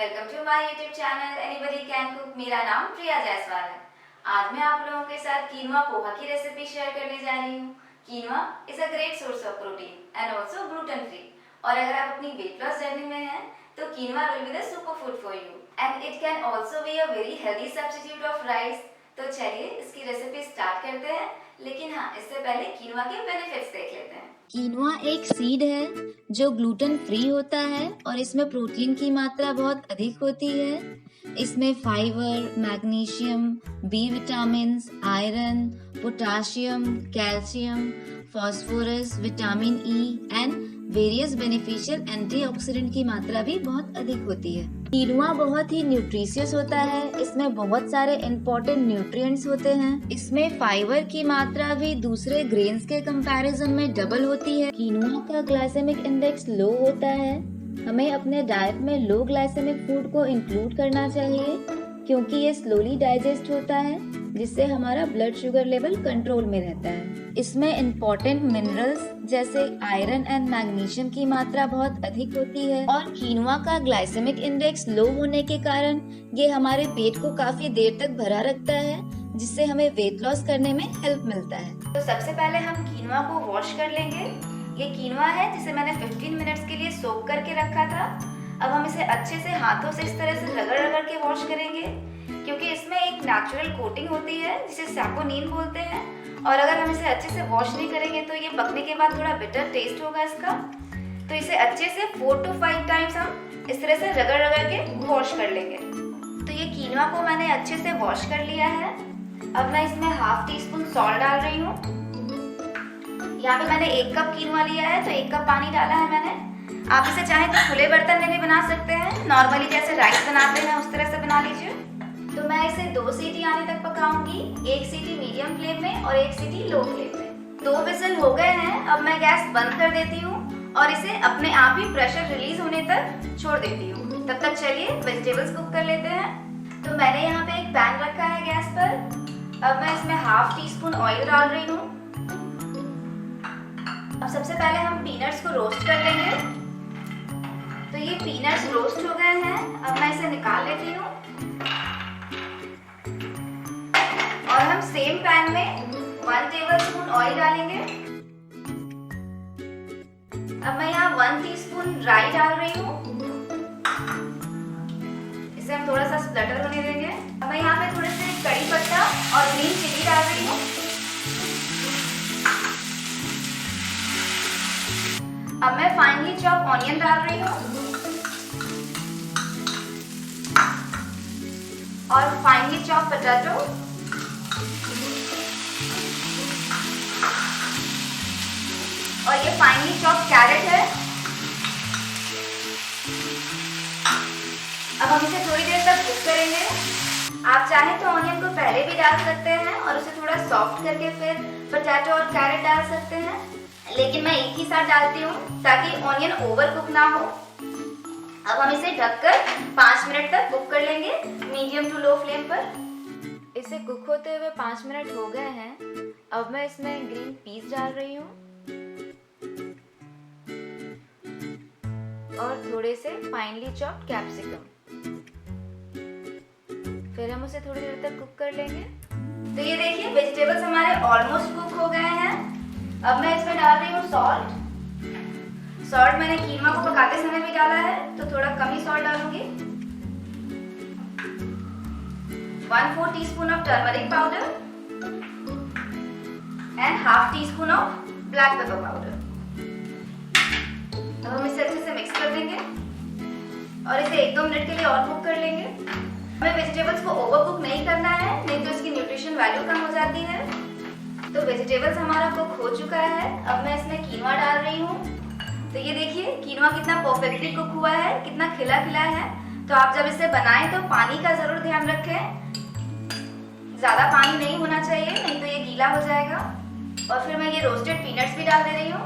Welcome to my YouTube channel anybody can cook. मेरा नाम प्रिया जायसवाल है। आज मैं आप लोगों के साथ कीनवा पोहा की रेसिपी शेयर करने जा रही हूँ। Quinoa is a great source of protein and also gluten free. और अगर आप अपनी वेट लॉस जर्नी में हैं तो quinoa will be the super food for you and it can also be a very healthy substitute of rice. तो चलिए इसकी रेसिपी स्टार्ट करते हैं, लेकिन हाँ, इससे पहले कीनवा के बेनिफिट्स देख लेते हैं। कीनवा एक सीड है जो ग्लूटेन फ्री होता है और इसमें प्रोटीन की मात्रा बहुत अधिक होती है। इसमें fibre, magnesium, B vitamin, iron, potassium, calcium, phosphorus, vitamin E and various beneficial antioxidant की मात्रा भी बहुत अधिक होती है। कीनवा बहुत ही न्यूट्रिशियस होता है। इसमें बहुत सारे इम्पोर्टेंट न्यूट्रिएंट्स होते हैं। इसमें फाइबर की मात्रा भी दूसरे ग्रेन्स के कंपैरिजन में डबल होती है। कीनवा का ग्लाइसेमिक इंडेक्स लो होता है। हमें अपने डाइट में लो ग्लाइसेमिक फूड को इंक्लूड करना चाहिए क्योंकि ये स्लोली डाइजेस्ट होता है, जिससे हमारा ब्लड शुगर लेवल कंट्रोल में रहता है। इसमें इम्पोर्टेंट मिनरल्स जैसे आयरन एंड मैग्नीशियम की मात्रा बहुत अधिक होती है और कीनवा का ग्लाइसेमिक इंडेक्स लो होने के कारण ये हमारे पेट को काफी देर तक भरा रखता है, जिससे हमें वेट लॉस करने में हेल्प मिलता है। तो सबसे पहले हम कीनवा को वॉश कर लेंगे। ये कीनवा है जिसे मैंने 15 मिनट्स के लिए सोक करके रखा था। अब हम इसे अच्छे से हाथों से इस तरह से रगड़ रगड़ के वॉश करेंगे, क्योंकि इसमें एक नेचुरल कोटिंग होती है जिसे सैपोनिन बोलते हैं। और अगर हम इसे अच्छे से वॉश नहीं करेंगे तो ये पकने के बाद थोड़ा बिटर टेस्ट होगा इसका। तो इसे अच्छे से 4 to 5 टाइम्स हम इस तरह से रगड़ रगड़ के वॉश कर लेंगे। तो ये कीनवा को मैंने अच्छे से वॉश कर लिया है। अब मैं इसमें हाफ टी स्पून सॉल्ट डाल रही हूँ। यहाँ पे मैंने 1 कप कीनवा लिया है तो 1 कप पानी डाला है मैंने। आप इसे चाहे तो खुले बर्तन में भी बना सकते हैं, नॉर्मली जैसे राइस बनाते हैं उस तरह से बना लीजिए। तो मैं इसे 2 सीटी आने तक पकाऊंगी, 1 सीटी मीडियम फ्लेम में और 1 सीटी लो फ्लेम में। 2 विसल हो गए हैं। अब मैं गैस बंद कर देती हूँ और इसे अपने आप ही प्रेशर रिलीज होने तक छोड़ देती हूँ। तब तक चलिए वेजिटेबल्स कुक कर लेते हैं। तो मैंने यहाँ पे एक पैन रखा है गैस पर। अब मैं इसमें हाफ टी स्पून ऑयल डाल रही हूँ। अब सबसे पहले हम पीनट्स को रोस्ट कर लेंगे। तो ये पीनट्स रोस्ट हो गए हैं। अब मैं इसे निकाल लेती हूँ और हम सेम पैन में 1 टेबलस्पून ऑयल डालेंगे। अब मैं यहाँ 1 टीस्पून राई डाल रही हूँ। इसे हम थोड़ा सा स्प्लटर होने देंगे। अब मैं यहाँ पे थोड़े से कड़ी पत्ता और ग्रीन चिली डाल रही हूँ। अब मैं फाइनली चॉप ऑनियन डाल रही हूँ और फाइनली चॉप पोटैटो और ये फाइनली चॉप कैरेट है। अब हम इसे थोड़ी देर तक कुक करेंगे। आप चाहें तो ऑनियन को पहले भी डाल सकते हैं और उसे थोड़ा सॉफ्ट करके फिर पोटैटो और कैरेट डाल सकते हैं, लेकिन मैं एक ही साथ डालती हूँ ताकि ऑनियन ओवर कुक ना हो। अब हम इसे ढककर 5 मिनट तक कुक कर लेंगे मीडियम टू लो फ्लेम पर। इसे कुक होते हुए 5 मिनट हो गए हैं। अब मैं इसमें ग्रीन पीस डाल रही हूँ और थोड़े से फाइनली चॉप्ड कैप्सिकम। फिर हम उसे थोड़ी देर तक कुक कर लेंगे। तो ये देखिए वेजिटेबल्स हमारे ऑलमोस्ट कुक हो गए हैं। अब मैं इसमें डाल रही हूँ सॉल्ट। सॉल्ट मैंने कीनवा को पकाते समय भी डाला है तो थोड़ा कम ही सॉल्ट डालूंगी। 1/4 teaspoon of turmeric powder and half tea spoon of black pepper powder. अब हम इसे अच्छे से मिक्स कर देंगे और इसे 1-2 मिनट के लिए और कुक कर लेंगे। हमें वेजिटेबल्स को ओवर कुक नहीं करना है, नहीं तो इसकी न्यूट्रिशन वैल्यू कम हो जाती है। तो वेजिटेबल्स हमारा कुक हो चुका है। अब मैं इसमें कीनवा डाल रही हूँ। तो ये देखिए कीनवा कितना परफेक्टली कुक हुआ है, कितना खिला खिला है। तो आप जब इसे बनाएं तो पानी का जरूर ध्यान रखें, ज्यादा पानी नहीं होना चाहिए, नहीं तो ये गीला हो जाएगा। और फिर मैं ये रोस्टेड पीनट्स भी डाल दे रही हूँ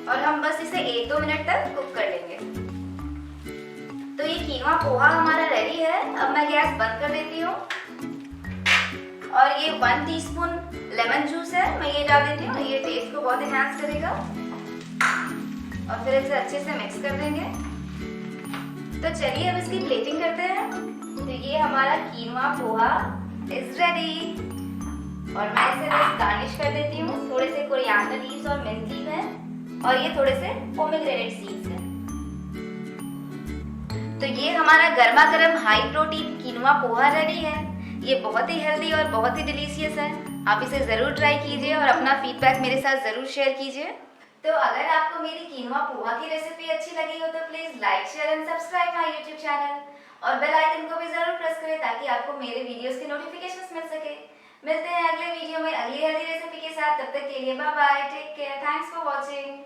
और हम बस इसे 1-2 मिनट तक कुक कर लेंगे। तो ये कीनवा पोहा हमारा रेडी है। अब मैं गैस बंद कर देती हूँ और ये 1 टीस्पून लेमन जूस है, मैं ये डाल देती हूँ। ये टेस्ट को बहुत एनहांस करेगा। और फिर इसे अच्छे से मिक्स कर देंगे। तो चलिए अब इसकी प्लेटिंग करते हैं। तो ये हमारा कीनवा पोहा इज रेडी और मैं इसे बस गार्निश कर देती हूँ। थोड़े से कोरिएंडर लीव्स और मिंट लीव है और ये थोड़े से पोमेग्रेनेट सीड्स हैं। तो ये हमारा गर्मा गर्म हाई प्रोटीन कीनवा पोहा रेडी है। ये बहुत ही हेल्दी और बहुत ही डिलीशियस है। आप इसे जरूर ट्राई कीजिए और अपना फीडबैक मेरे साथ जरूर शेयर कीजिए। तो अगर आपको मेरी कीनवा पोहा की रेसिपी अच्छी लगी हो तो please like share and subscribe my YouTube channel और बेल आइकन को भी जरूर प्रेस करें ताकि आपको मेरे वीडियोस के नोटिफिकेशंस मिल सके। मिलते हैं अगले वीडियो में अगली हेल्दी रेसिपी के साथ। तब तक के लिए bye bye, take care, thanks for watching.